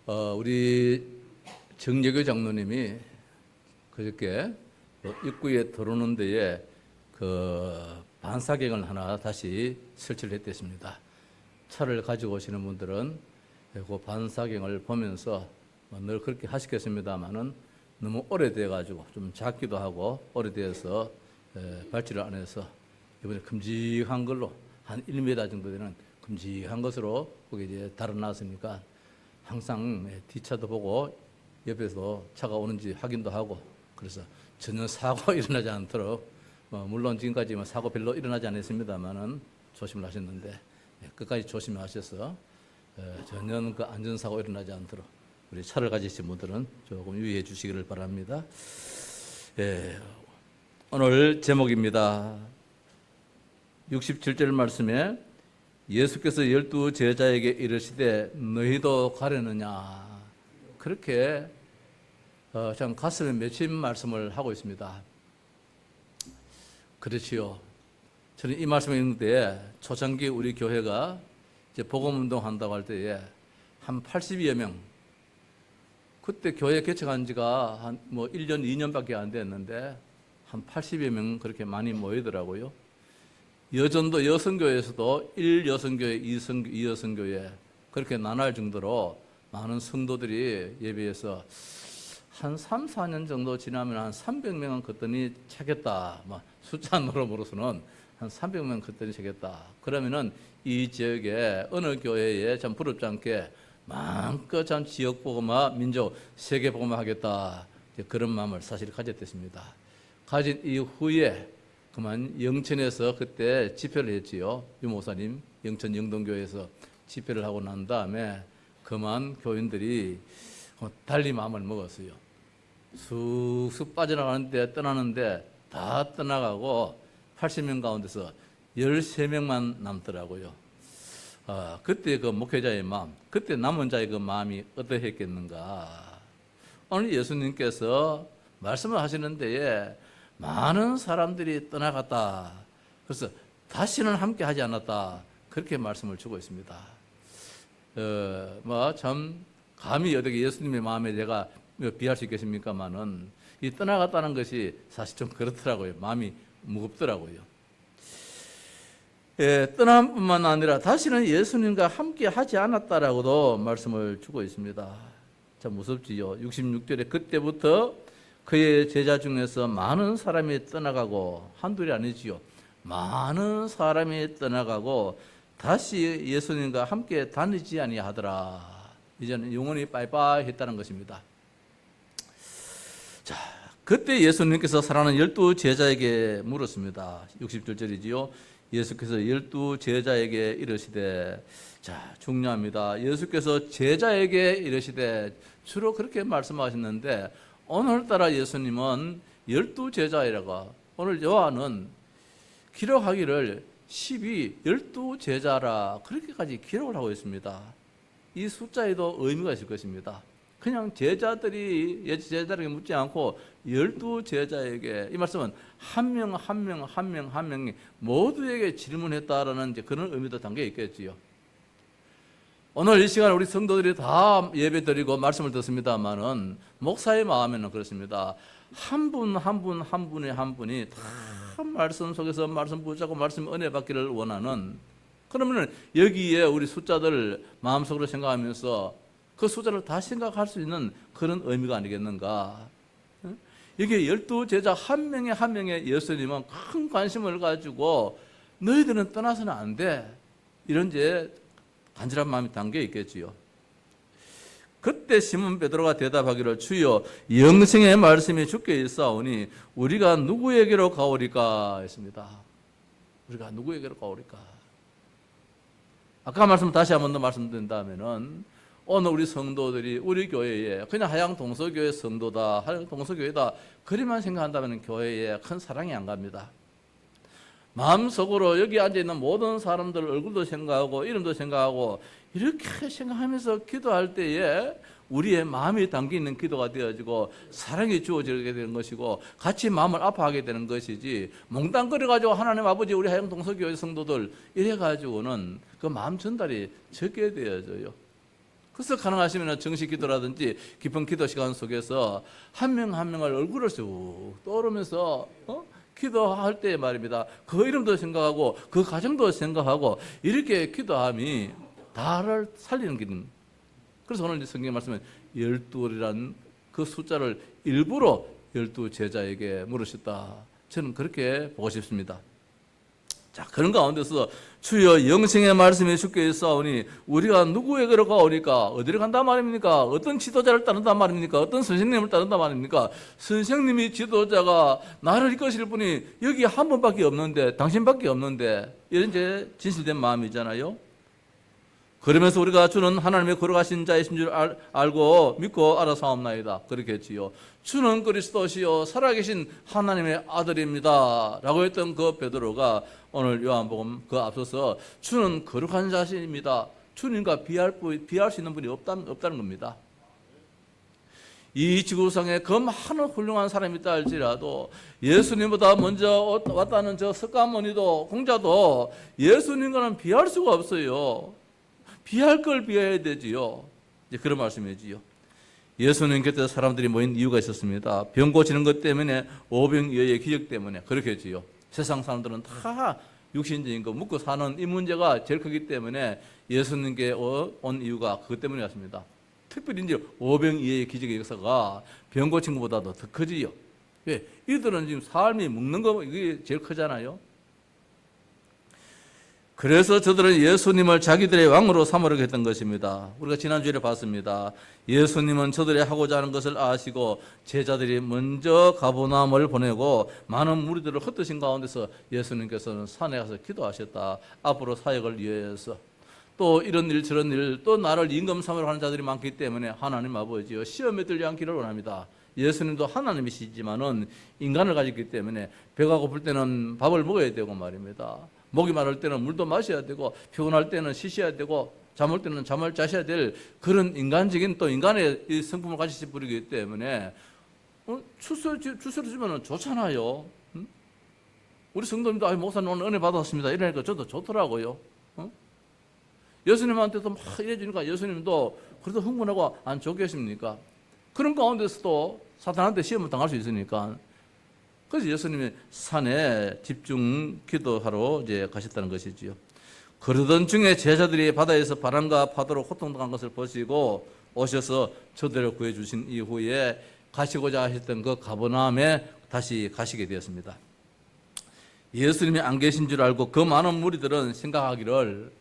우리 정예교 장로님이 그저께 입구에 들어오는 데에 반사경을 하나 다시 설치를 했댔습니다. 차를 가지고 오시는 분들은 그 반사경을 보면서 늘 그렇게 하시겠습니다만은 너무 오래돼가지고 좀 작기도 하고 오래돼서 발치를 안 해서 이번에 큼직한 걸로 한 1m 정도 되는 큼직한 것으로 거기 이제 달아놨으니까 항상 뒷차도 보고 옆에서 차가 오는지 확인도 하고 그래서 전혀 사고 일어나지 않도록 물론 지금까지 사고 별로 일어나지 않았습니다만은 조심을 하셨는데 끝까지 조심하셔서 전혀 그 안전사고 일어나지 않도록 우리 차를 가지신 분들은 조금 유의해 주시기를 바랍니다. 오늘 제목입니다. 67절 말씀에 예수께서 12 제자에게 이르시되 너희도 가려느냐 그렇게 참 가슴에 맺힌 말씀을 하고 있습니다. 그렇지요. 저는 이 말씀을 읽는데 초창기 우리 교회가 이제 복음운동 한다고 할 때에 한 80여 명 그때 교회 개척한 지가 한 1년, 2년밖에 안 됐는데 한 80여 명 그렇게 많이 모이더라고요. 여전도 여성교회에서도 1여성교회, 2여성교회 그렇게 나눠 정도로 많은 성도들이 예배해서 한 3, 4년 정도 지나면 한 300명은 그랬더니 차겠다. 숫자 노름으로서는 한 300명 그랬더니 차겠다. 그러면은 이 지역에 어느 교회에 참 부럽지 않게 마음껏 참 지역 복음화, 민족 세계 복음화 하겠다. 그런 마음을 사실 가졌습니다. 가진 이후에 그만 영천에서 그때 집회를 했지요. 유 목사님 영천 영동교회에서 집회를 하고 난 다음에 그만 교인들이 달리 마음을 먹었어요. 쑥쑥 빠져나가는데 떠나는데 다 떠나가고 80명 가운데서 13명만 남더라고요. 그때 그 목회자의 마음, 그때 남은 자의 그 마음이 어떠했겠는가. 오늘 예수님께서 말씀을 하시는 데에 많은 사람들이 떠나갔다. 그래서 다시는 함께 하지 않았다. 그렇게 말씀을 주고 있습니다. 참 감히 어떻게 예수님의 마음에 내가 비할 수 있겠습니까만은 이 떠나갔다는 것이 사실 좀 그렇더라고요. 마음이 무겁더라고요. 떠남뿐만 아니라 다시는 예수님과 함께 하지 않았다라고도 말씀을 주고 있습니다. 참 무섭지요. 66절에 그때부터 그의 제자 중에서 많은 사람이 떠나가고 한둘이 아니지요. 많은 사람이 떠나가고 다시 예수님과 함께 다니지 아니하더라. 이제는 영원히 빠이빠이 했다는 것입니다. 자, 그때 예수님께서 사랑하는 12 제자에게 물었습니다. 67절이지요. 예수께서 12 제자에게 이르시되, 자, 중요합니다. 예수께서 제자에게 이르시되 주로 그렇게 말씀하셨는데 오늘따라 예수님은 12 제자이라고 오늘 요한은 기록하기를 12, 12 제자라 그렇게까지 기록을 하고 있습니다. 이 숫자에도 의미가 있을 것입니다. 그냥 제자들에게 묻지 않고 12 제자에게 이 말씀은 한 명이 모두에게 질문했다라는 그런 의미도 담겨 있겠지요. 오늘 이 시간 우리 성도들이 다 예배드리고 말씀을 듣습니다만은 목사의 마음에는 그렇습니다. 한 분이 다 말씀 속에서 말씀 붙잡고 말씀 은혜 받기를 원하는 그러면은 여기에 우리 숫자들 마음속으로 생각하면서 그 숫자를 다 생각할 수 있는 그런 의미가 아니겠는가. 여기에 12 제자 한 명의 예수님은 큰 관심을 가지고 너희들은 떠나서는 안 돼. 이런 간절한 마음이 담겨 있겠지요. 그때 시몬 베드로가 대답하기를 주여 영생의 말씀이 주께 있사오니 우리가 누구에게로 가오리까 했습니다. 우리가 누구에게로 가오리까. 아까 말씀 다시 한 번 더 말씀드린다면은 오늘 우리 성도들이 우리 교회에 그냥 하양 동서교회 성도다, 하양 동서교회다 그리만 생각한다면 교회에 큰 사랑이 안 갑니다. 마음속으로 여기 앉아있는 모든 사람들 얼굴도 생각하고 이름도 생각하고 이렇게 생각하면서 기도할 때에 우리의 마음이 담겨있는 기도가 되어지고 사랑이 주어지게 되는 것이고 같이 마음을 아파하게 되는 것이지 몽땅거려가지고 하나님 아버지 우리 하양 동서교회 성도들 이래가지고는 그 마음 전달이 적게 되어져요. 그래서 가능하시면 정식 기도라든지 깊은 기도 시간 속에서 한 명 한 명을 얼굴을 쑥 떠오르면서 기도할 때 말입니다. 그 이름도 생각하고 그 가정도 생각하고 이렇게 기도함이 나를 살리는 길. 그래서 오늘 성경 말씀은 12이라는 그 숫자를 일부러 12 제자에게 물으셨다. 저는 그렇게 보고 싶습니다. 자, 그런 가운데서 주여 영생의 말씀이 주께 있사오니 우리가 누구에게로 가오니까 어디로 간단 말입니까? 어떤 지도자를 따른단 말입니까? 어떤 선생님을 따른단 말입니까? 선생님이 지도자가 나를 이끄실 분이 여기 한 분밖에 없는데 당신밖에 없는데 이런 이제 진실된 마음이잖아요. 그러면서 우리가 주는 하나님의 거룩하신 자이신 줄 알고 믿고 알아사옵나이다. 그렇게 했지요. 주는 그리스도시요 살아계신 하나님의 아들입니다 라고 했던 그 베드로가 오늘 요한복음 그 앞서서 주는 거룩한 자신입니다. 주님과 비할 수 있는 분이 없다는 겁니다. 이 지구상에 그 많은 훌륭한 사람이 있다 할지라도 예수님보다 먼저 왔다는 저 석가모니도 공자도 예수님과는 비할 수가 없어요. 비할 걸 비해야 되지요. 이제 그런 말씀이지요. 예수님 곁에 사람들이 모인 이유가 있었습니다. 병 고치는 것 때문에, 오병이어의 기적 때문에 그렇게 했지요. 세상 사람들은 다 육신적인 거 묻고 사는 이 문제가 제일 크기 때문에 예수님께 온 이유가 그것 때문이었습니다. 특별히 이제 오병이어의 기적의 역사가 병 고친 것보다도 더 크지요. 왜? 이들은 지금 삶이 먹는 거 이게 제일 크잖아요. 그래서 저들은 예수님을 자기들의 왕으로 삼으려고 했던 것입니다. 우리가 지난주에 봤습니다. 예수님은 저들이 하고자 하는 것을 아시고 제자들이 먼저 가버나움을 보내고 많은 무리들을 흩으신 가운데서 예수님께서는 산에 가서 기도하셨다. 앞으로 사역을 위해서. 또 이런 일 저런 일 또 나를 임금 삼으러 하는 자들이 많기 때문에 하나님 아버지여 시험에 들지 않기를 원합니다. 예수님도 하나님이시지만은 인간을 가졌기 때문에 배가 고플 때는 밥을 먹어야 되고 말입니다. 목이 마를 때는 물도 마셔야 되고 피곤할 때는 쉬셔야 되고 잠올 때는 잠을 자셔야 될 그런 인간적인 또 인간의 이 성품을 가지신 분이기 때문에 주스를 주면 좋잖아요. 우리 성도님도 목사님 오늘 은혜 받았습니다 이러니까 저도 좋더라고요. 예수님한테도 막 이래주니까 예수님도 그래도 흥분하고 안 좋겠습니까? 그런 가운데서도 사탄한테 시험을 당할 수 있으니까 그래서 예수님이 산에 집중 기도하러 이제 가셨다는 것이지요. 그러던 중에 제자들이 바다에서 바람과 파도로 고통당한 것을 보시고 오셔서 저들을 구해주신 이후에 가시고자 하셨던 그 가버나움에 다시 가시게 되었습니다. 예수님이 안 계신 줄 알고 그 많은 무리들은 생각하기를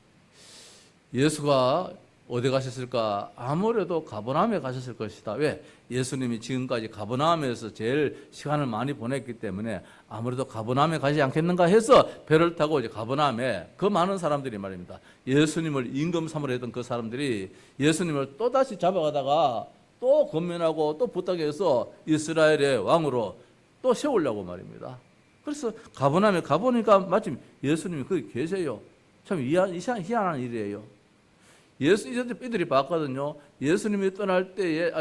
예수가 어디 가셨을까? 아무래도 가버나움에 가셨을 것이다. 왜? 예수님이 지금까지 가버나움에서 제일 시간을 많이 보냈기 때문에 아무래도 가버나움에 가지 않겠는가 해서 배를 타고 이제 가버나움에 그 많은 사람들이 말입니다. 예수님을 임금 삼으려 했던 그 사람들이 예수님을 또 다시 잡아가다가 또 권면하고 또 부탁해서 이스라엘의 왕으로 또 세우려고 말입니다. 그래서 가버나움에 가보니까 마침 예수님이 거기 계세요. 참 희한한 일이에요. 이들이 봤거든요. 예수님이 떠날 때에,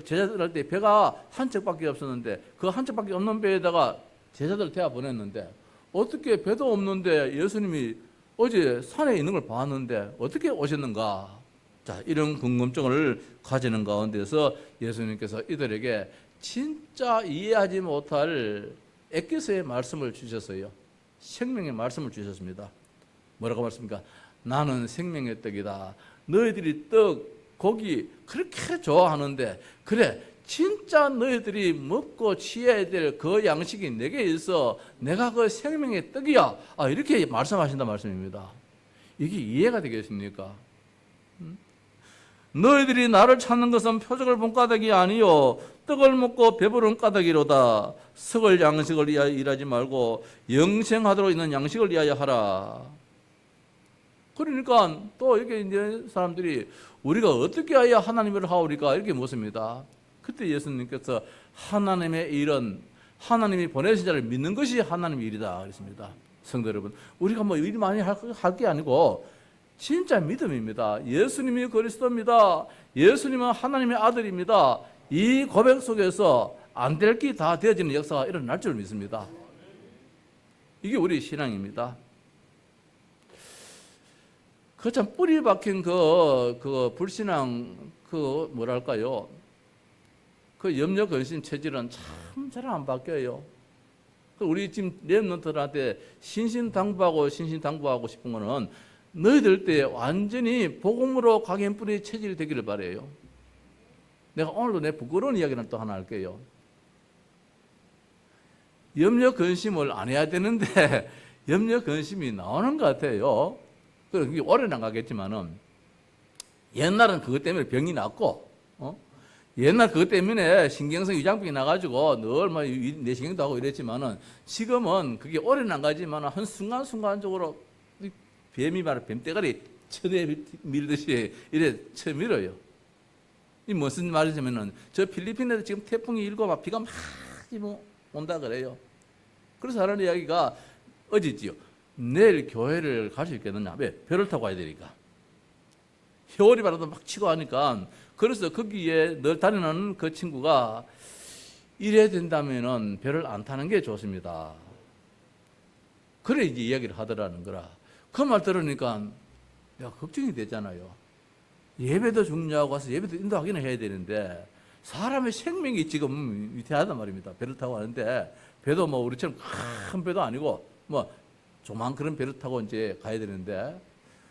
제자들 할 때 배가 한 척밖에 없었는데, 그 한 척밖에 없는 배에다가 제자들 태워 보냈는데, 어떻게 배도 없는데 예수님이 어제 산에 있는 걸 봤는데, 어떻게 오셨는가? 자, 이런 궁금증을 가지는 가운데서 예수님께서 이들에게 진짜 이해하지 못할 에게서의 말씀을 주셨어요. 생명의 말씀을 주셨습니다. 뭐라고 말씀입니까? 나는 생명의 떡이다. 너희들이 떡, 고기 그렇게 좋아하는데 그래 진짜 너희들이 먹고 취해야 될 그 양식이 내게 있어. 내가 그 생명의 떡이야. 이렇게 말씀하신다 말씀입니다. 이게 이해가 되겠습니까? 너희들이 나를 찾는 것은 표적을 본 까닭이 아니요 떡을 먹고 배부른 까닭이로다. 썩을 양식을 위하여 일하지 말고 영생하도록 있는 양식을 위하여 하라. 그러니까 또 이렇게 이제 사람들이 우리가 어떻게 해야 하나님을 하오리까 이렇게 묻습니다. 그때 예수님께서 하나님의 일은 하나님이 보내신 자를 믿는 것이 하나님의 일이다 그랬습니다. 성도 여러분, 우리가 뭐 일 많이 할 게 아니고 진짜 믿음입니다. 예수님이 그리스도입니다. 예수님은 하나님의 아들입니다. 이 고백 속에서 안 될 게 다 되어지는 역사가 일어날 줄 믿습니다. 이게 우리 신앙입니다. 그 참 뿌리 박힌 그 불신앙 뭐랄까요? 그 염려 근심 체질은 참 잘 안 바뀌어요. 우리 지금 렘넌트들한테 신신당부하고 싶은 거는 너희들 때 완전히 복음으로 각인 뿌리 체질이 되기를 바래요. 내가 오늘도 내 부끄러운 이야기를 또 하나 할게요. 염려 근심을 안 해야 되는데 염려 근심이 나오는 것 같아요. 그게 오래는 안 가겠지만은 옛날은 그것 때문에 병이 났고, 옛날 그것 때문에 신경성 위장병이 나가지고 늘 막 내시경도 하고 이랬지만은 지금은 그게 오래는 안 가지만은 한 순간순간적으로 뱀이 바로 뱀대가리 쳐내밀듯이 이래 쳐밀어요. 이 무슨 말이냐면은 저 필리핀에도 지금 태풍이 일고 막 비가 막 온다 그래요. 그래서 하는 이야기가 어제지요. 내일 교회를 갈 수 있겠느냐? 왜? 배를 타고 가야 되니까. 겨울이 바라도 막 치고 하니까. 그래서 거기에 늘 다니는 그 친구가 이래야 된다면은 배를 안 타는 게 좋습니다. 그래 이제 이야기를 하더라는 거라. 그 말 들으니까 야 걱정이 되잖아요. 예배도 중요하고 와서 예배도 인도하기는 해야 되는데 사람의 생명이 지금 위태하단 말입니다. 배를 타고 가는데 배도 뭐 우리처럼 큰 배도 아니고 뭐 조만 그런 배를 타고 이제 가야 되는데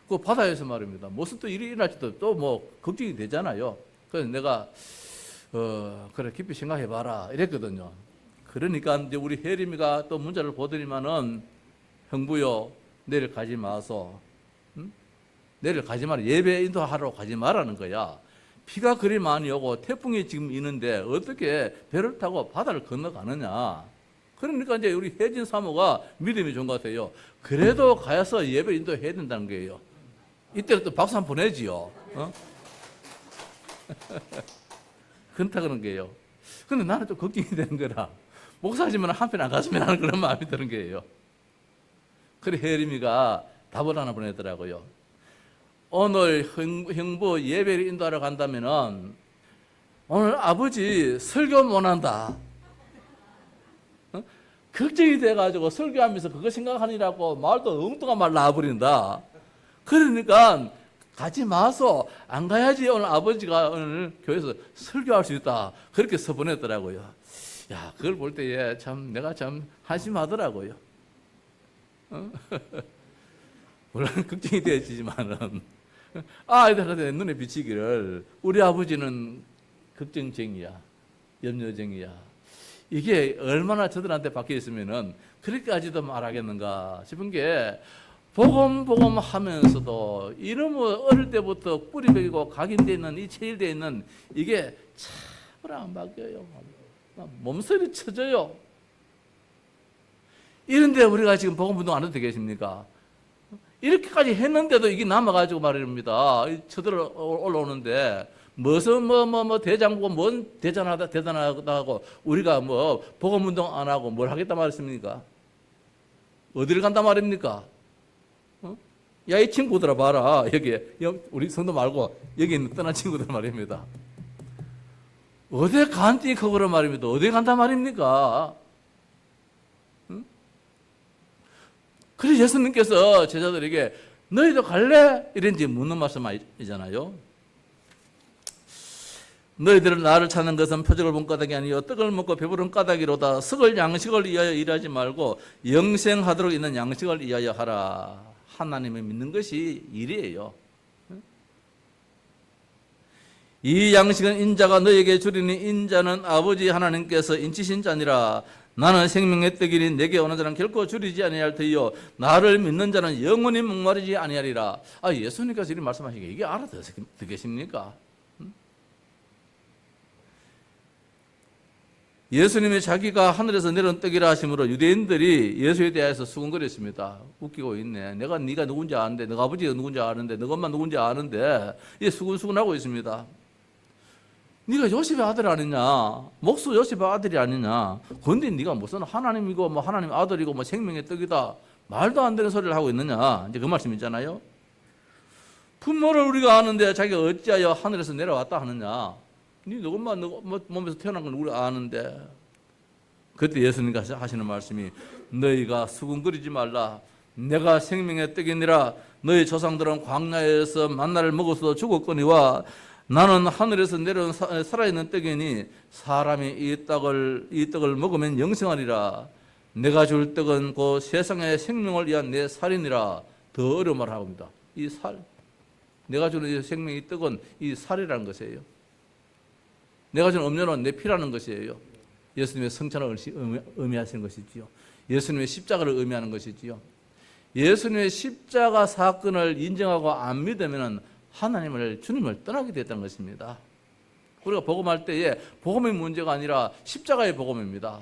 그 바다에서 말입니다. 무슨 또 일이 일어날지도 또 뭐 걱정이 되잖아요. 그래서 내가 그래 깊이 생각해봐라 이랬거든요. 그러니까 이제 우리 혜림이가 또 문자를 보더니만은 형부요 내일 가지 마서 내일 가지 마라. 예배 인도하러 가지 마라는 거야. 비가 그리 많이 오고 태풍이 지금 있는데 어떻게 배를 타고 바다를 건너가느냐. 그러니까 이제 우리 혜진 사모가 믿음이 좋은 것 같아요. 그래도 가서 예배 인도해야 된다는 거예요. 이때는 또 박수 한번 보내지요. 그렇다 그런 거예요. 근데 나는 좀 걱정이 되는 거라. 목사지만 한편 안 갔으면 하는 그런 마음이 드는 거예요. 그래 혜림이가 답을 하나 보내더라고요. 오늘 형부 예배를 인도하러 간다면은 오늘 아버지 설교 못 한다. 걱정이 돼가지고 설교하면서 그거 생각하느라고 말도 엉뚱한 말 나와버린다. 그러니까 가지 마서 안 가야지 오늘 아버지가 오늘 교회에서 설교할 수 있다. 그렇게 써보냈더라고요. 야, 그걸 볼 때에 참 내가 참 한심하더라고요. 물론 걱정이 되지만은 아이들한테 눈에 비치기를 우리 아버지는 걱정쟁이야, 염려쟁이야. 이게 얼마나 저들한테 박혀 있으면은 그렇게까지도 말하겠는가 싶은 게 복음 하면서도 이러면 어릴 때부터 뿌리배기고 각인되어 있는 이 체질되어 있는 이게 참으로 안 바뀌어요. 몸서리 쳐져요. 이런데 우리가 지금 복음 운동 안 해도 되겠습니까? 이렇게까지 했는데도 이게 남아가지고 말입니다. 쳐들어 올라오는데 무슨 대장부고 뭔 대단하다고 우리가 뭐 복음 운동 안 하고 뭘 하겠다 말했습니까? 어디를 간다 말입니까? 야, 이 친구들아 봐라. 여기 우리 성도 말고 여기 있는 떠난 친구들 말입니다. 어디 간디 그거로 말입니다. 어디 간다 말입니까? 그래서 예수님께서 제자들에게 너희도 갈래? 이런지 묻는 말씀이잖아요. 너희들은 나를 찾는 것은 표적을 본 까닭이 아니요 떡을 먹고 배부른 까닭이로다. 썩을 양식을 위하여 일하지 말고 영생하도록 있는 양식을 위하여 하라. 하나님을 믿는 것이 일이에요. 이 양식은 인자가 너에게 주리니 인자는 아버지 하나님께서 인치신 자니라. 나는 생명의 떡이니 내게 오는 자는 결코 줄이지 아니할 터이요 나를 믿는 자는 영원히 목마르지 아니하리라. 예수님께서 이렇게 말씀하시기에 이게 알아듣겠습니까? 예수님이 자기가 하늘에서 내려온 떡이라 하심으로 유대인들이 예수에 대해서 수군거렸습니다. 웃기고 있네. 네가 누군지 아는데, 너가 아버지가 누군지 아는데, 너 엄마 누군지 아는데 이게 수군수군하고 있습니다. 네가 요셉의 아들 아니냐? 목수 요셉의 아들이 아니냐? 그런데 네가 무슨 하나님이고 뭐 하나님 아들이고 뭐 생명의 떡이다. 말도 안 되는 소리를 하고 있느냐? 이제 그 말씀이잖아요. 부모를 우리가 아는데 자기가 어찌하여 하늘에서 내려왔다 하느냐? 네 너것만 너 몸에서 태어난 건 우리 아는데. 그때 예수님께서 하시는 말씀이 너희가 수군거리지 말라. 내가 생명의 떡이니라. 너희 조상들은 광야에서 만나를 먹어서 죽었거니와 나는 하늘에서 내려온 살아있는 떡이니 사람이 이 떡을 먹으면 영생하리라. 내가 줄 떡은 그 세상의 생명을 위한 내 살이니라. 더 어려운 말을 하고 있습니다. 이 살, 내가 주는 이 생명의 떡은 이 살이라는 것이에요. 내가 주는 음료는 내 피라는 것이에요. 예수님의 성찬을 의미하시는 것이지요. 예수님의 십자가를 의미하는 것이지요. 예수님의 십자가 사건을 인정하고 안 믿으면 하나님을, 주님을 떠나게 됐다는 것입니다. 우리가 복음할 때에 복음의 문제가 아니라 십자가의 복음입니다.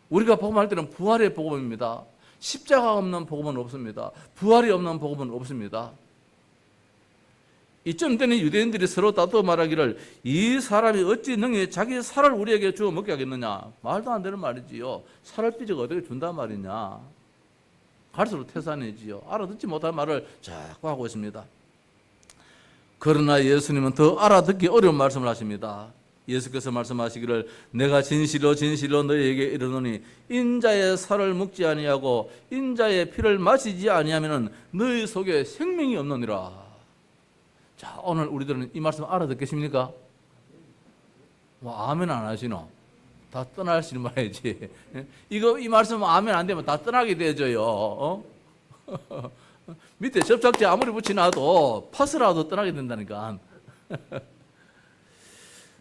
우리가 복음할 때는 부활의 복음입니다. 십자가 없는 복음은 없습니다. 부활이 없는 복음은 없습니다. 이쯤 되는 유대인들이 서로 다투어 말하기를 이 사람이 어찌 능히 자기 살을 우리에게 주어 먹게 하겠느냐. 말도 안 되는 말이지요. 살을 삐져가 어떻게 준단 말이냐. 갈수록 태산이지요. 알아듣지 못할 말을 자꾸 하고 있습니다. 그러나 예수님은 더 알아듣기 어려운 말씀을 하십니다. 예수께서 말씀하시기를 내가 진실로 진실로 너희에게 이르노니 인자의 살을 먹지 아니하고 인자의 피를 마시지 아니하면 너희 속에 생명이 없느니라. 자, 오늘 우리들은 이 말씀 알아듣겠습니까? 아멘 안 하시노? 다 떠나시는 말이지. 이 말씀 아멘 안 되면 다 떠나게 되죠요. 밑에 접착제 아무리 붙이놔도 파스라도 떠나게 된다니까.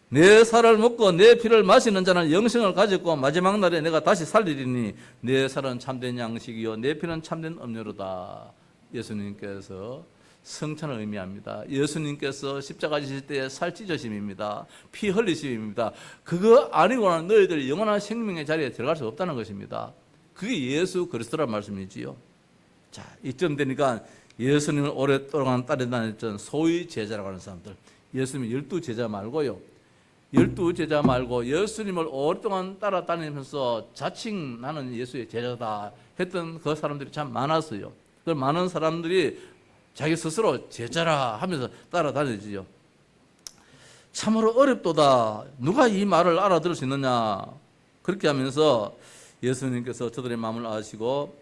내 살을 먹고 내 피를 마시는 자는 영생을 가졌고 마지막 날에 내가 다시 살리리니 내 살은 참된 양식이요 내 피는 참된 음료로다. 예수님께서 성찬을 의미합니다. 예수님께서 십자가 지실 때에 살 찢어심입니다. 피 흘리심입니다. 그거 아니고는 너희들 영원한 생명의 자리에 들어갈 수 없다는 것입니다. 그게 예수 그리스도란 말씀이지요. 자, 이쯤 되니까 예수님을 오랫동안 따라다녔던 소위 제자라고 하는 사람들, 예수님 12제자 말고요, 12제자 말고 예수님을 오랫동안 따라다니면서 자칭 나는 예수의 제자다 했던 그 사람들이 참 많았어요. 그 많은 사람들이 자기 스스로 제자라 하면서 따라다니지요. 참으로 어렵도다. 누가 이 말을 알아들을 수 있느냐. 그렇게 하면서 예수님께서 저들의 마음을 아시고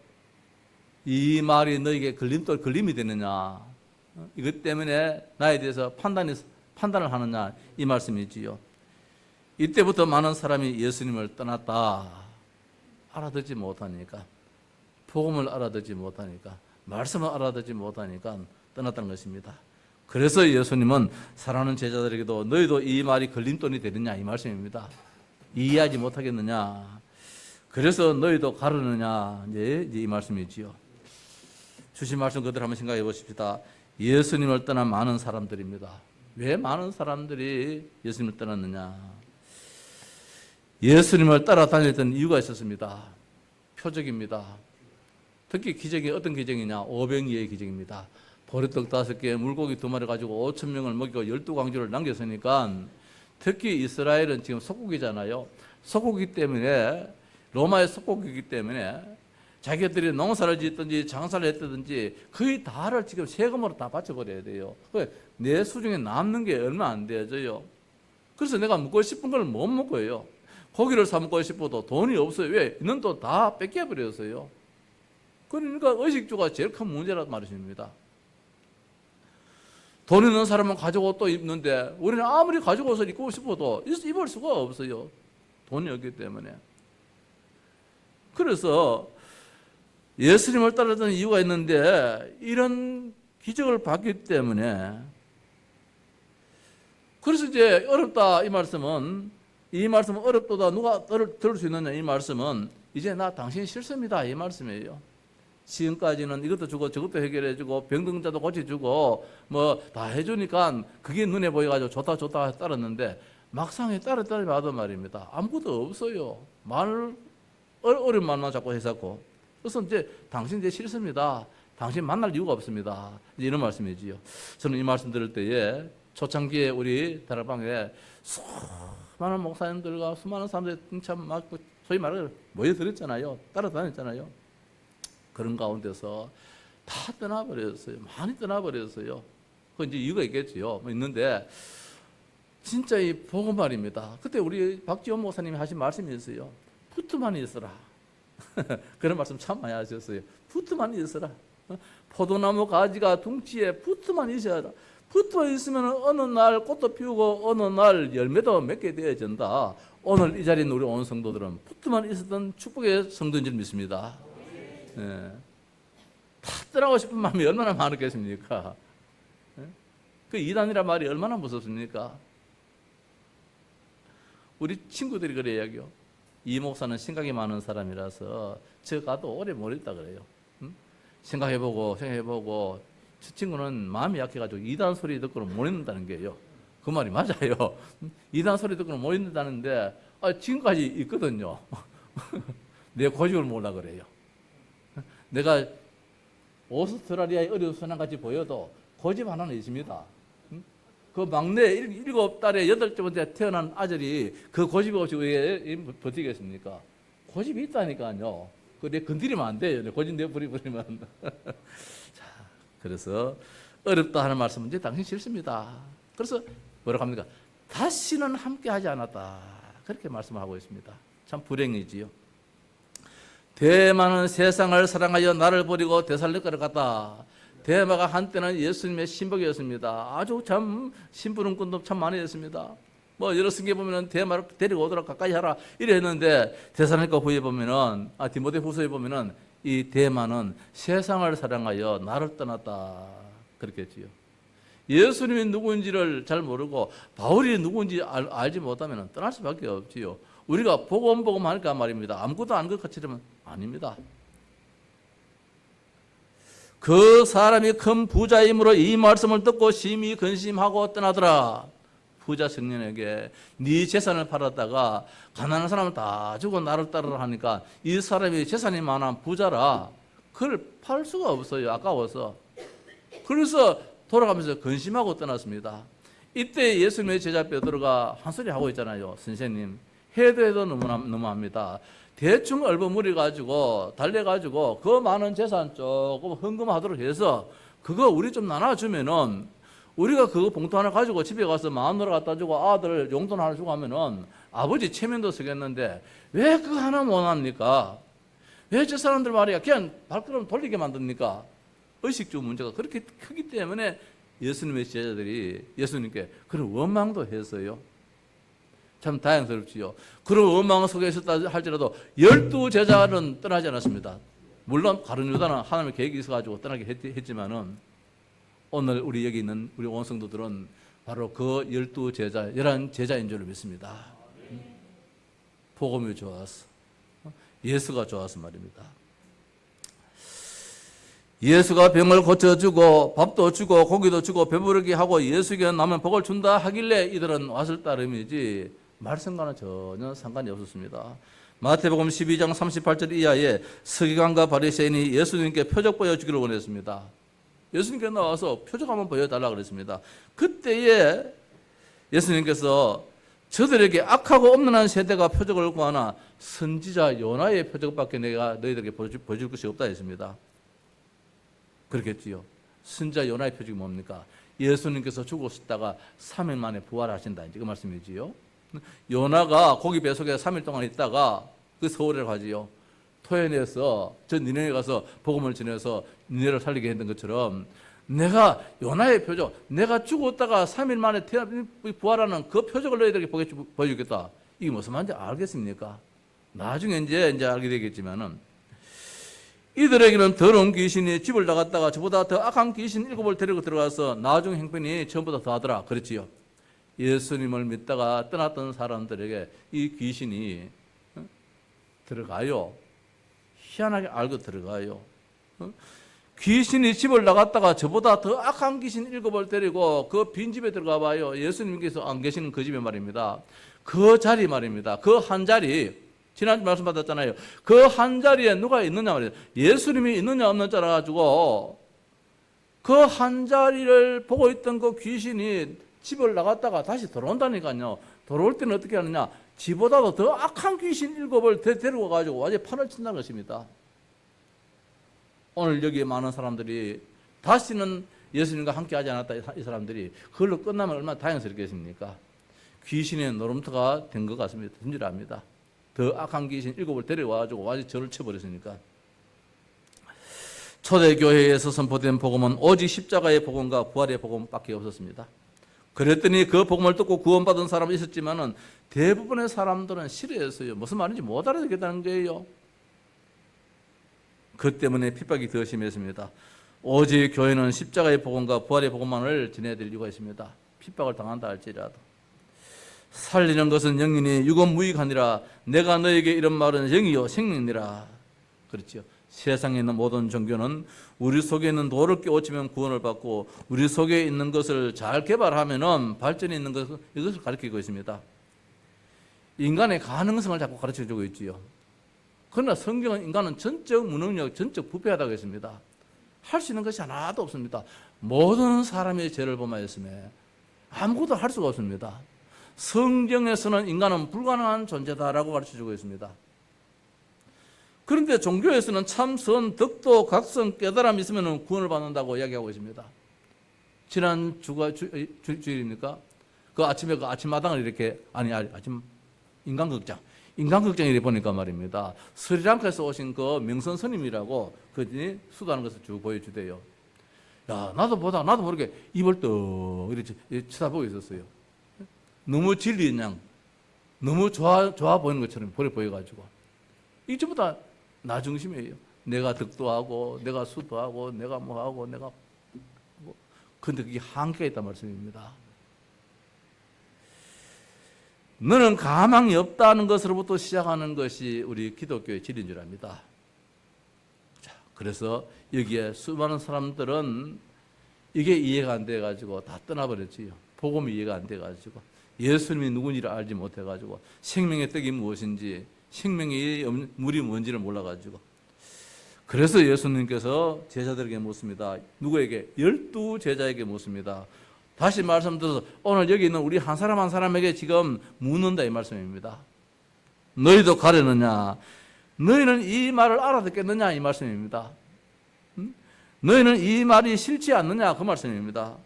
이 말이 너에게 걸림이 되느냐, 이것 때문에 나에 대해서 판단을 하느냐, 이 말씀이지요. 이때부터 많은 사람이 예수님을 떠났다. 알아듣지 못하니까, 복음을 알아듣지 못하니까, 말씀을 알아듣지 못하니까 떠났다는 것입니다. 그래서 예수님은 사랑하는 제자들에게도 너희도 이 말이 걸림돌이 되느냐, 이 말씀입니다. 이해하지 못하겠느냐, 그래서 너희도 가르느냐, 이제 이 말씀이지요. 주신 말씀 그대로 한번 생각해 보십시다. 예수님을 떠난 많은 사람들입니다. 왜 많은 사람들이 예수님을 떠났느냐? 예수님을 따라다녔던 이유가 있었습니다. 표적입니다. 특히 기적이 어떤 기적이냐? 오병이의 기적입니다. 보리떡 5개, 물고기 2마리 가지고 5,000명을 먹이고 12광주를 남겼으니까, 특히 이스라엘은 지금 속국이잖아요. 속국이기 때문에, 로마의 속국이기 때문에 자기들이 농사를 짓든지 장사를 했든지 거의 다를 지금 세금으로 다 바쳐버려야 돼요. 내 수중에 남는 게 얼마 안 되어져요. 그래서 내가 먹고 싶은 걸 못 먹어요. 고기를 사 먹고 싶어도 돈이 없어요. 왜? 있는 돈 다 뺏겨버렸어요. 그러니까 의식주가 제일 큰 문제란 말입니다. 돈 있는 사람은 가지고 또 입는데 우리는 아무리 가지고서 입고 싶어도 입을 수가 없어요. 돈이 없기 때문에. 그래서 예수님을 따르던 이유가 있는데 이런 기적을 봤기 때문에, 그래서 이제 어렵다 이 말씀은 어렵도다 누가 들을 수 있느냐 이 말씀은 이제 나 당신 싫습니다 이 말씀이에요. 지금까지는 이것도 주고 저것도 해결해주고 병든자도 고쳐주고 뭐 다 해주니까 그게 눈에 보여가지고 좋다 따랐는데 막상에 따랐다니 하던 말입니다. 아무것도 없어요. 어려운 말만 자꾸 해서고. 그래서 이제 당신 이제 싫습니다. 당신 만날 이유가 없습니다. 이제 이런 말씀이지요. 저는 이 말씀 들을 때에 초창기에 우리 다락방에 수많은 목사님들과 수많은 사람들이 참 막 소위 말해 모여들었잖아요. 따라다녔잖아요. 그런 가운데서 다 떠나버렸어요. 많이 떠나버렸어요. 그 이제 이유가 있겠지요. 뭐 있는데 진짜 이 복음 말입니다. 그때 우리 박지원 목사님이 하신 말씀이 있어요. 붙어만 있어라. 그런 말씀 참 많이 하셨어요. 붙어만 있어라. 포도나무 가지가 둥지에 붙어만 있어야 붙어 있으면 어느 날 꽃도 피우고 어느 날 열매도 맺게 되어진다. 오늘 이 자리에 우리 온 성도들은 붙어만 있었던 축복의 성도인 줄 믿습니다. 예. 다 떠나고 싶은 마음이 얼마나 많았겠습니까? 예? 그 이단이란 말이 얼마나 무섭습니까? 우리 친구들이 그래 이야기요. 이 목사는 생각이 많은 사람이라서 저 가도 오래 못 있다 그래요. 응? 생각해보고 저 친구는 마음이 약해가지고 이단 소리 듣고는 못 있는다는 게요. 그 말이 맞아요. 이단 소리 듣고는 못 있는다는데 지금까지 있거든요. 내 고집을 몰라 그래요. 내가 오스트라리아의 어려운 순환같이 보여도 고집 하나는 있습니다. 그 막내 7달에 8번째 태어난 아들이 그 고집이 없이 왜 버티겠습니까? 고집이 있다니까요. 내 건드리면 안 돼요. 내 고집 내버리면. 자, 그래서 어렵다 하는 말씀은 이제 당신 싫습니다. 그래서 뭐라고 합니까? 다시는 함께 하지 않았다. 그렇게 말씀하고 있습니다. 참 불행이지요. 대마는 세상을 사랑하여 나를 버리고 데살로니가를 갔다. 대마가 한때는 예수님의 신복이었습니다. 아주 참 심부름꾼도 참 많이 했습니다. 뭐 여러 성경에 보면은 대마를 데리고 오도록 가까이 하라 이래 했는데 데살로니가 후에 보면은 디모데 후서에 보면은 이 대마는 세상을 사랑하여 나를 떠났다 그렇게 했지요. 예수님이 누구인지를 잘 모르고 바울이 누구인지 알지 못하면 떠날 수밖에 없지요. 우리가 복음 하니까 말입니다. 아무것도 아닌 것 같으면 아닙니다. 그 사람이 큰 부자이므로 이 말씀을 듣고 심히 근심하고 떠나더라. 부자 청년에게 네 재산을 팔았다가 가난한 사람을 다 주고 나를 따르라 하니까 이 사람이 재산이 많아 부자라 그걸 팔 수가 없어요. 아까워서. 그래서 돌아가면서 근심하고 떠났습니다. 이때 예수님의 제자 베드로가 한 소리 하고 있잖아요. 선생님 해도 너무합니다. 대충 얼버무려 가지고 달래 가지고 그 많은 재산 조금 헌금하도록 해서 그거 우리 좀 나눠주면은 우리가 그거 봉투 하나 가지고 집에 가서 $10,000 갖다 주고 아들 용돈 하나 주고 하면은 아버지 체면도 쓰겠는데 왜 그거 하나 못 합니까? 왜 저 사람들 말이야 그냥 발걸음 돌리게 만듭니까? 의식주 문제가 그렇게 크기 때문에 예수님의 제자들이 예수님께 그런 원망도 했어요. 참 다행스럽지요. 그런 원망 속에 있었다 할지라도 12제자는 떠나지 않았습니다. 물론 다른 유다는 하나님의 계획이 있어가지고 떠나게 했지만은 오늘 우리 여기 있는 우리 온 성도들은 바로 그 12제자, 11제자인 줄 믿습니다. 복음이 좋아서 예수가 좋아서 말입니다. 예수가 병을 고쳐주고 밥도 주고 고기도 주고 배부르게 하고 예수에게 남은 복을 준다 하길래 이들은 왔을 따름이지 말씀과는 전혀 상관이 없었습니다. 마태복음 12장 38절 이하에 서기관과 바리새인이 예수님께 표적 보여주기를 원했습니다. 예수님께 나와서 표적 한번 보여달라고 그랬습니다. 그때에 예수님께서 저들에게 악하고 엄란한 세대가 표적을 구하나 선지자 요나의 표적밖에 내가 너희들에게 보여줄 것이 없다 했습니다. 그렇겠지요. 선지자 요나의 표적이 뭡니까? 예수님께서 죽으셨다가 3일 만에 부활하신다. 이제 그 말씀이지요. 요나가 고기 뱃속에 3일 동안 있다가 그 서울에 가지요. 토해내서 저 니네에 가서 복음을 전해서 니네를 살리게 했던 것처럼 내가 요나의 표적, 내가 죽었다가 3일 만에 부활하는 그 표적을 너희들에게 보여주겠다. 이게 무슨 말인지 알겠습니까? 나중에 이제 알게 되겠지만은 이들에게는 더러운 귀신이 집을 나갔다가 저보다 더 악한 귀신 7을 데리고 들어가서 나중 행편이 처음보다 더 하더라. 그렇지요. 예수님을 믿다가 떠났던 사람들에게 이 귀신이 들어가요. 희한하게 알고 들어가요. 귀신이 집을 나갔다가 저보다 더 악한 귀신 7을 데리고 그 빈집에 들어가 봐요. 예수님께서 안 계시는 그 집에 말입니다. 그 자리 말입니다. 그 한 자리 지난주 말씀 받았잖아요. 그 한 자리에 누가 있느냐 말이에요. 예수님이 있느냐 없느냐 가지고 그 한 자리를 보고 있던 그 귀신이 집을 나갔다가 다시 들어온다니까요. 들어올 때는 어떻게 하느냐? 지보다도 더 악한 귀신 7을 데리고 가지고 완전히 판을 친다는 것입니다. 오늘 여기에 많은 사람들이 다시는 예수님과 함께 하지 않았다 이 사람들이 그걸로 끝나면 얼마나 다행스럽겠습니까? 귀신의 노름터가 된 것 같습니다. 든지랍니다. 더 악한 귀신 7을 데려와가지고 완전히 저를 쳐버렸으니까. 초대교회에서 선포된 복음은 오직 십자가의 복음과 부활의 복음밖에 없었습니다. 그랬더니 그 복음을 듣고 구원받은 사람이 있었지만은 대부분의 사람들은 싫어했어요. 무슨 말인지 못 알아듣겠다는 거예요. 그 때문에 핍박이 더 심했습니다. 오직 교회는 십자가의 복음과 부활의 복음만을 전해야 될 이유가 있습니다. 핍박을 당한다 할지라도. 살리는 것은 영이니 육은 무익하니라. 내가 너에게 이런 말은 영이요 생명이니라. 그렇죠. 세상에 있는 모든 종교는 우리 속에 있는 돌을 깨우치면 구원을 받고 우리 속에 있는 것을 잘 개발하면 발전이 있는 것을 이것을 가르치고 있습니다. 인간의 가능성을 자꾸 가르쳐주고 있지요. 그러나 성경은 인간은 전적 무능력, 전적 부패하다고 했습니다. 할 수 있는 것이 하나도 없습니다. 모든 사람의 죄를 범하였음에 아무것도 할 수가 없습니다. 성경에서는 인간은 불가능한 존재다라고 가르쳐주고 있습니다. 그런데 종교에서는 참선, 덕도, 각성, 깨달음이 있으면 구원을 받는다고 이야기하고 있습니다. 지난 주일입니까? 그 아침에 그 아침마당을 이렇게, 아침 인간극장에 보니까 말입니다. 스리랑카에서 오신 그 명선 스님이라고 그분이 수도하는 것을 쭉 보여주대요. 야, 나도 모르게 입을 떡 이렇게 쳐다보고 있었어요. 너무 진리인 양, 너무 좋아 보이는 것처럼 보여가지고. 이게 전부 다 나 중심이에요. 내가 덕도 하고, 내가 수도 하고, 내가 뭐 하고, 내가 뭐. 근데 그게 한계가 있단 말씀입니다. 너는 가망이 없다는 것으로부터 시작하는 것이 우리 기독교의 진리인 줄 압니다. 자, 그래서 여기에 수많은 사람들은 이게 이해가 안 돼가지고 다 떠나버렸지요. 복음이 이해가 안 돼가지고 예수님이 누군지를 알지 못해가지고 생명의 떡이 무엇인지 생명의 물이 뭔지를 몰라가지고 그래서 예수님께서 제자들에게 묻습니다. 누구에게? 12 제자에게 묻습니다. 다시 말씀드려서 오늘 여기 있는 우리 한 사람 한 사람에게 지금 묻는다 이 말씀입니다. 너희도 가려느냐? 너희는 이 말을 알아듣겠느냐 이 말씀입니다. 너희는 이 말이 싫지 않느냐 그 말씀입니다.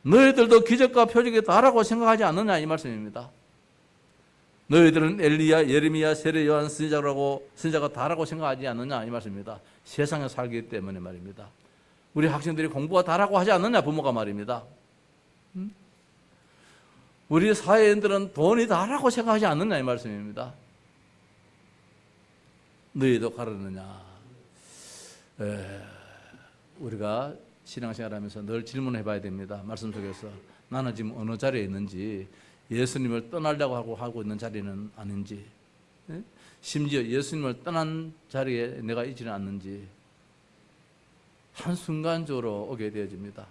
너희들도 기적과 표적이 다라고 생각하지 않느냐 이 말씀입니다. 너희들은 엘리야, 예레미야, 세례, 요한, 선지자가 다라고 생각하지 않느냐 이 말씀입니다. 세상에 살기 때문에 말입니다. 우리 학생들이 공부가 다라고 하지 않느냐 부모가 말입니다. 우리 사회인들은 돈이 다라고 생각하지 않느냐 이 말씀입니다. 너희도 가르느냐. 우리가 신앙생활 하면서 늘 질문해 봐야 됩니다. 말씀 속에서 나는 지금 어느 자리에 있는지, 예수님을 떠나려고 하고 있는 자리는 아닌지, 심지어 예수님을 떠난 자리에 내가 있지는 않는지 한순간적으로 오게 되어집니다.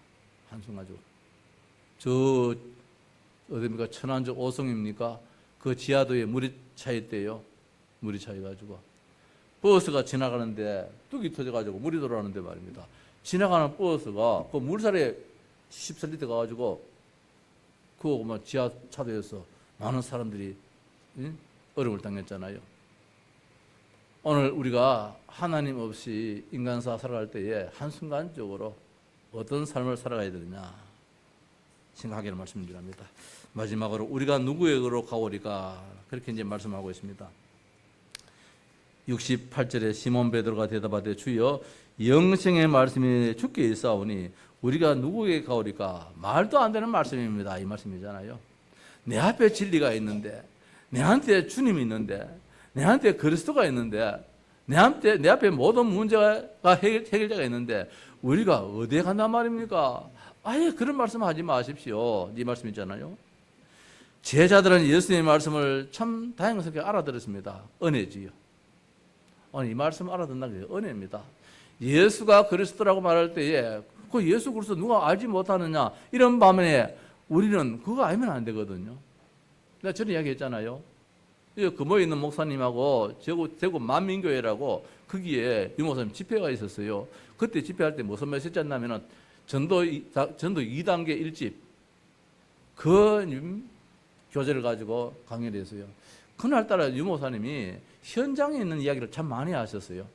한순간적으로. 저 어디입니까? 천안저 오송입니까? 그 지하도에 물이 차있대요. 물이 차여가지고 버스가 지나가는데 뚝이 터져가지고 물이 돌아오는데 말입니다. 지나가는 버스가 그 물살에 휩쓸리다 가가지고 그 지하차도에서 많은 사람들이 어려움을 당했잖아요. 오늘 우리가 하나님 없이 인간사 살아갈 때에 한순간적으로 어떤 삶을 살아가야 되느냐 생각하기를 말씀드립니다. 마지막으로 우리가 누구에게로 가오리까 그렇게 이제 말씀하고 있습니다. 68절에 시몬 베드로가 대답하되 주여 영생의 말씀이 주께 있사오니 우리가 누구에게 가오리까? 말도 안 되는 말씀입니다. 이 말씀이잖아요. 내 앞에 진리가 있는데, 내한테 주님이 있는데, 내한테 그리스도가 있는데, 내 앞에 모든 문제가 해결자가 있는데 우리가 어디에 간단 말입니까? 아예 그런 말씀 하지 마십시오. 이 말씀 있잖아요. 제자들은 예수님의 말씀을 참 다행스럽게 알아들었습니다. 은혜지요. 오늘 이 말씀 알아듣는 게 은혜입니다. 예수가 그리스도라고 말할 때에 그 예수 그리스도 누가 알지 못하느냐 이런 반면에 우리는 그거 알면 안 되거든요. 내가 전에 이야기했잖아요. 금호에 있는 목사님하고 대구 만민교회라고 거기에 유 목사님 집회가 있었어요. 그때 집회할 때 무슨 말씀 했냐면은 전도 2단계 1집 그 교재를 가지고 강의를 했어요. 그날따라 유 목사님이 현장에 있는 이야기를 참 많이 하셨어요.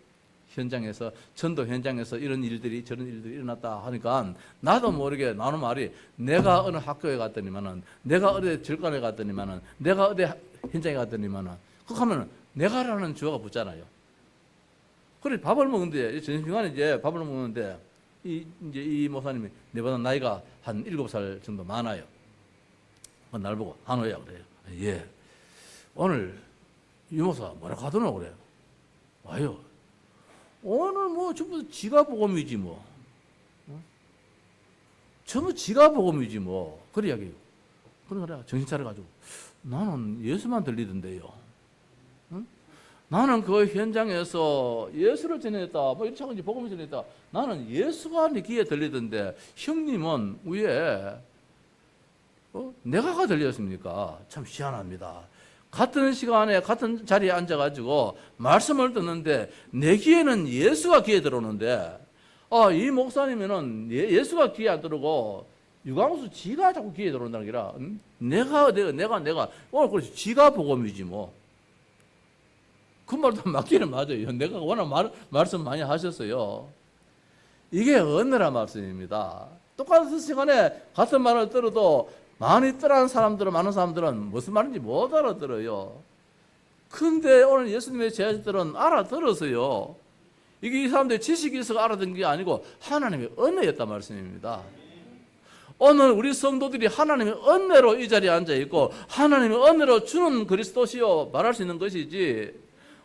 현장에서 전도 현장에서 이런 일들이 저런 일들이 일어났다 하니까 나도 모르게 나는 말이 내가 어느 학교에 갔더니만은 내가 어디 절간에 갔더니만은 내가 어디 현장에 갔더니만은 그거 하면은 내가라는 주어가 붙잖아요. 그래 밥을 먹는데 점심시간에 이제 밥을 먹는데 이제 이 목사님이 내보다 나이가 한 7살 정도 많아요. 날 보고 한호야 그래요. 예. 오늘 유 목사 뭐라고 하더노 그래요. 와요. 오늘 뭐 전부 지가 복음이지 뭐. 전부 지가 복음이지 뭐. 그래 이야기해요. 그래 정신 차려가지고 나는 예수만 들리던데요. 응? 나는 그 현장에서 예수를 전했다. 뭐 이렇게 하고 이제 복음을 전했다. 나는 예수가 네 귀에 들리던데 형님은 위에 내가가 들렸습니까? 참 희한합니다. 같은 시간에 같은 자리에 앉아가지고 말씀을 듣는데 내 귀에는 예수가 귀에 들어오는데 이 목사님은 예수가 귀에 안 들어오고 유광수 지가 자꾸 귀에 들어온다는 게 아니라 내가 오늘 그래서 지가 복음이지 뭐. 그 말도 맞기는 맞아요. 내가 워낙 말씀 많이 하셨어요. 이게 은혜란 말씀입니다. 똑같은 시간에 같은 말을 들어도 많은 사람들은 무슨 말인지 못 알아들어요. 근데 오늘 예수님의 제자들은 알아들었어요. 이게 이 사람들의 지식이 있어서 알아듣는 게 아니고 하나님의 은혜였단 말씀입니다. 오늘 우리 성도들이 하나님의 은혜로 이 자리에 앉아있고 하나님의 은혜로 주는 그리스도시요 말할 수 있는 것이지,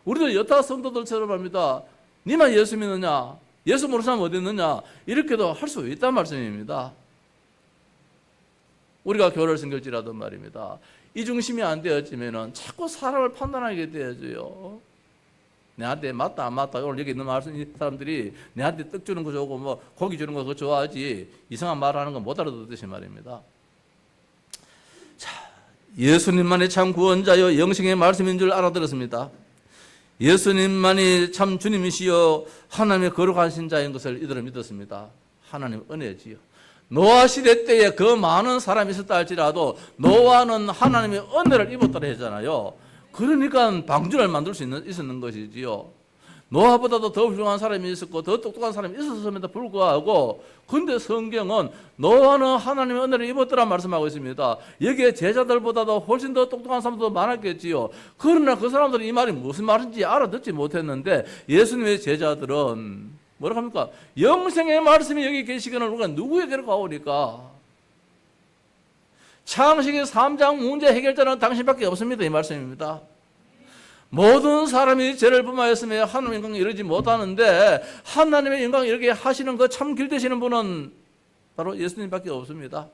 우리도 여타 성도들처럼 합니다. 니만 예수 믿느냐? 예수 모르는 사람 어디 있느냐? 이렇게도 할 수 있단 말씀입니다. 우리가 교회를 섬길지라도 말입니다. 이 중심이 안 되어지면은 자꾸 사람을 판단하게 되어져요. 내한테 맞다 안 맞다. 오늘 여기 있는 사람들이 내한테 떡 주는 거 좋고 뭐 고기 주는 거 그거 좋아하지 이상한 말하는 거 못 알아듣듯이 말입니다. 자, 예수님만이 참 구원자요 영생의 말씀인 줄 알아들었습니다. 예수님만이 참 주님이시여 하나님의 거룩하신 자인 것을 이들은 믿었습니다. 하나님의 은혜지요. 노아 시대 때에 그 많은 사람이 있었다 할지라도 노아는 하나님의 은혜를 입었다고 했잖아요. 그러니까 방주를 만들 수 있었는 것이지요. 노아보다도 더 훌륭한 사람이 있었고 더 똑똑한 사람이 있었음에도 불구하고, 근데 성경은 노아는 하나님의 은혜를 입었더라 말씀하고 있습니다. 여기에 제자들보다도 훨씬 더 똑똑한 사람도 많았겠지요. 그러나 그 사람들은 이 말이 무슨 말인지 알아듣지 못했는데 예수님의 제자들은 뭐라고 합니까? 영생의 말씀이 여기 계시거늘 우리가 누구에게로 가오니까? 창세기 3장 문제 해결자는 당신밖에 없습니다. 이 말씀입니다. 모든 사람이 죄를 범하였으며 하나님의 영광을 이루지 못하는데 하나님의 영광을 이렇게 하시는 그 참 길 되시는 분은 바로 예수님밖에 없습니다.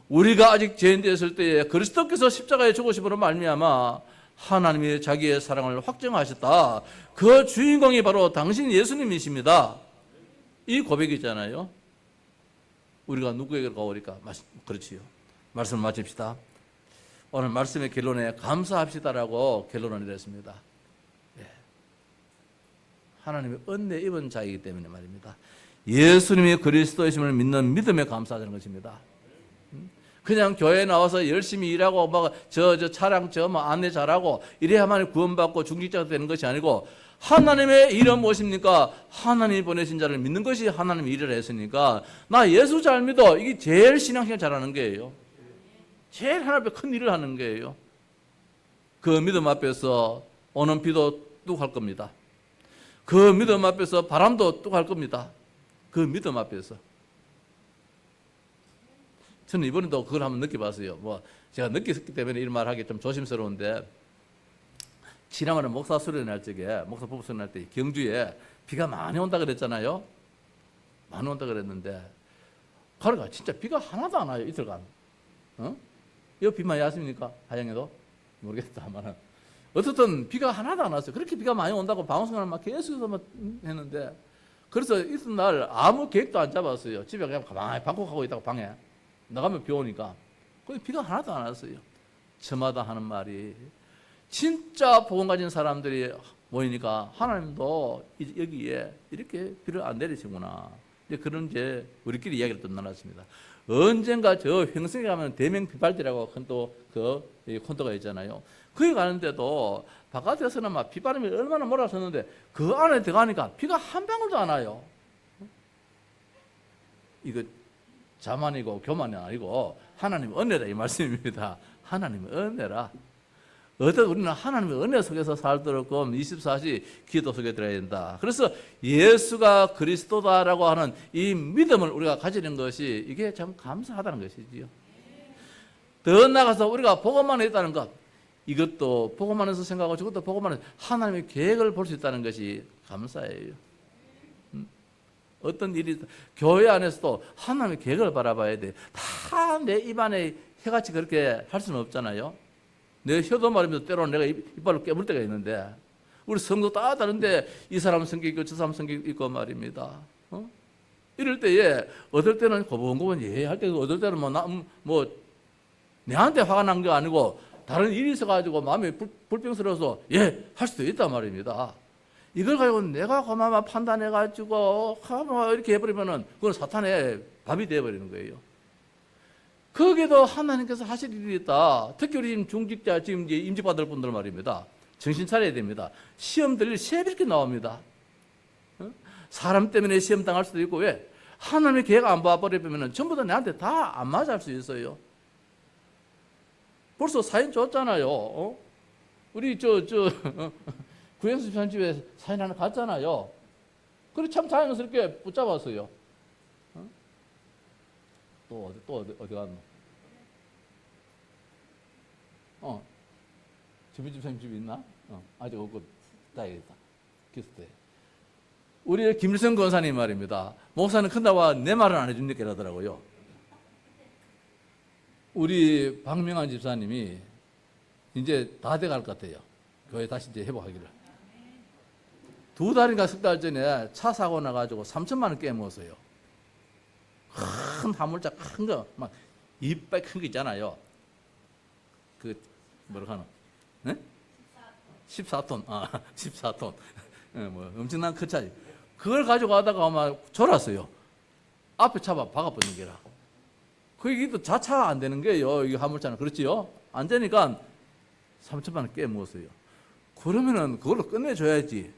우리가 아직 죄인 되었을 때에 그리스도께서 십자가에 죽으심으로 말미암아 하나님이 자기의 사랑을 확정하셨다. 그 주인공이 바로 당신 예수님이십니다. 이 고백이잖아요. 우리가 누구에게 가오리까? 그렇지요. 말씀을 마칩시다. 오늘 말씀의 결론에 감사합시다라고 결론을 내렸습니다. 예. 하나님의 은혜 입은 자이기 때문에 말입니다. 예수님이 그리스도이심을 믿는 믿음에 감사하는 것입니다. 그냥 교회에 나와서 열심히 일하고 저 차량 안내 잘하고 이래야만 구원받고 중직자가 되는 것이 아니고, 하나님의 일은 무엇입니까? 하나님이 보내신 자를 믿는 것이 하나님의 일을 했으니까 나 예수 잘 믿어. 이게 제일 신앙생활 잘하는 거예요. 제일 하나님 앞에 큰 일을 하는 거예요. 그 믿음 앞에서 오는 비도 뚝 할 겁니다. 그 믿음 앞에서 바람도 뚝 할 겁니다. 그 믿음 앞에서. 저는 이번에도 그걸 한번 느껴봤어요. 제가 느꼈기 때문에 이런 말 하기 좀 조심스러운데, 지난번에 목사 수련할 적에, 목사 부부 수련할 때 경주에 비가 많이 온다 그랬잖아요. 많이 온다 그랬는데, 그러니까 진짜 비가 하나도 안 와요, 이틀간. 이거 비 많이 왔습니까? 하양에도? 모르겠다만. 어쨌든 비가 하나도 안 왔어요. 그렇게 비가 많이 온다고 방송을 막 계속해서 했는데, 그래서 이튿날 아무 계획도 안 잡았어요. 집에 그냥 가만히 방콕하고 있다가 방에. 나가면 비 오니까. 근데 비가 하나도 안 왔어요. 저마다 하는 말이, 진짜 복음 가진 사람들이 모이니까 하나님도 여기에 이렇게 비를 안 내리시구나. 이제 그런 이제 우리끼리 이야기를 또 나눴습니다. 언젠가 저 횡성에 가면 대명 비발디라고 큰 또 그 콘도가 있잖아요. 거기 가는데도 바깥에서는 막 비바람이 얼마나 몰아쳤는데 그 안에 들어가니까 비가 한 방울도 안 와요. 이거 자만이고 교만이 아니고 하나님 은혜라 이 말씀입니다. 하나님 은혜라. 우리는 하나님의 은혜 속에서 살도록 24시 기도 속에 들어야 된다. 그래서 예수가 그리스도다라고 하는 이 믿음을 우리가 가지는 것이 이게 참 감사하다는 것이지요. 더 나아가서 우리가 복음만 했다는 것, 이것도 복음만 해서 생각하고 저것도 복음만 해서 하나님의 계획을 볼 수 있다는 것이 감사예요. 어떤 일이 교회 안에서도 하나님의 계획을 바라봐야 돼. 다 내 입안에 해같이 그렇게 할 수는 없잖아요. 내 혀도 말이면서 때로는 내가 이빨로 깨물 때가 있는데, 우리 성도 다 다른데 이 사람 성격 있고 저 사람 성격 있고 말입니다. 이럴 때에 어떨 때는 고분고분 할 때도 어떨 때는 내한테 화가 난 게 아니고 다른 일이 있어가지고 마음이 불평스러워서 할 수도 있단 말입니다. 이걸 가지고 내가 그만 판단해가지고 이렇게 해버리면은 그건 사탄의 밥이 되어버리는 거예요. 거기에도 하나님께서 하실 일이 있다. 특히 우리 지금 중직자, 지금 이제 임직받을 분들 말입니다. 정신 차려야 됩니다. 시험들이 새벽에 나옵니다. 사람 때문에 시험 당할 수도 있고, 왜? 하나님의 계획 안 봐버리면 전부 다 내한테 다 안 맞을 수 있어요. 벌써 사인 줬잖아요. 우리 구현수 편집에 사인 하나 갔잖아요. 그래 참 자연스럽게 붙잡았어요. 또 어디 갔노? 주민집 편집이 있나? 아직 없고 다행이다. 기스대. 우리 김일성 권사님 말입니다. 목사는 큰다고 내 말은 안 해줍니까? 이러더라고요. 우리 박명환 집사님이 이제 다 돼갈 것 같아요. 교회 다시 이제 회복하기를. 2달인가 3달 전에 차 사고 나가지고 3천만 원 깨먹었어요. 큰 화물차 큰 거, 막 이빨 큰 거 있잖아요. 뭐라고 하나? 네? 14톤. 14톤. 엄청난 큰 차. 그걸 가지고 가다가 아마 졸았어요. 앞에 차 박아버리는 게라. 그게 또 자차가 안 되는 거예요. 이 화물차는. 그렇지요? 안 되니까 3천만 원 깨먹었어요. 그러면은 그걸로 끝내줘야지.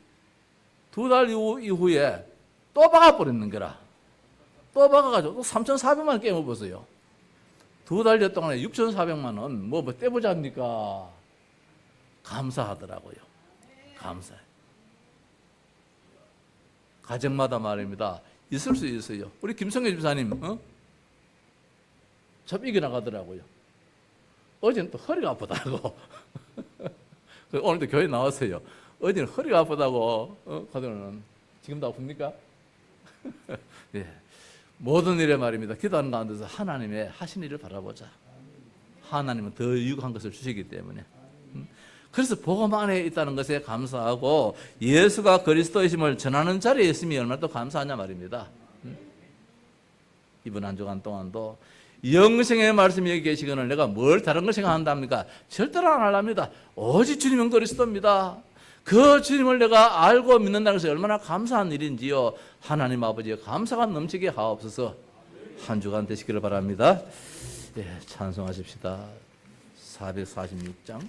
2달 이후에 또 박아버리는 거라. 또 박아가지고 또 3,400만 원 깨먹었어요. 2달여 동안에 6,400만 원, 뭐 떼보자니까 감사하더라고요. 감사해. 가정마다 말입니다. 있을 수 있어요. 우리 김성애 집사님, 참 이겨나가더라고요. 어제는 또 허리가 아프다고. 오늘도 교회 나왔어요. 어제는 허리가 아프다고, 가더는 지금도 아픕니까? 예. 모든 일에 말입니다. 기도하는 가운데서 하나님의 하신 일을 바라보자. 하나님은 더 유익한 것을 주시기 때문에. 그래서 복음 안에 있다는 것에 감사하고 예수가 그리스도이심을 전하는 자리에 있음이 얼마나 또 감사하냐 말입니다. 이번 한 주간 동안도 영생의 말씀이 여기 계시거늘 내가 뭘 다른 걸 생각한답니까? 절대로 안 하랍니다. 오직 주님은 그리스도입니다. 그 주님을 내가 알고 믿는다는 것이 얼마나 감사한 일인지요. 하나님 아버지의 감사가 넘치게 하옵소서. 한 주간 되시기를 바랍니다. 찬송하십시다. 446장.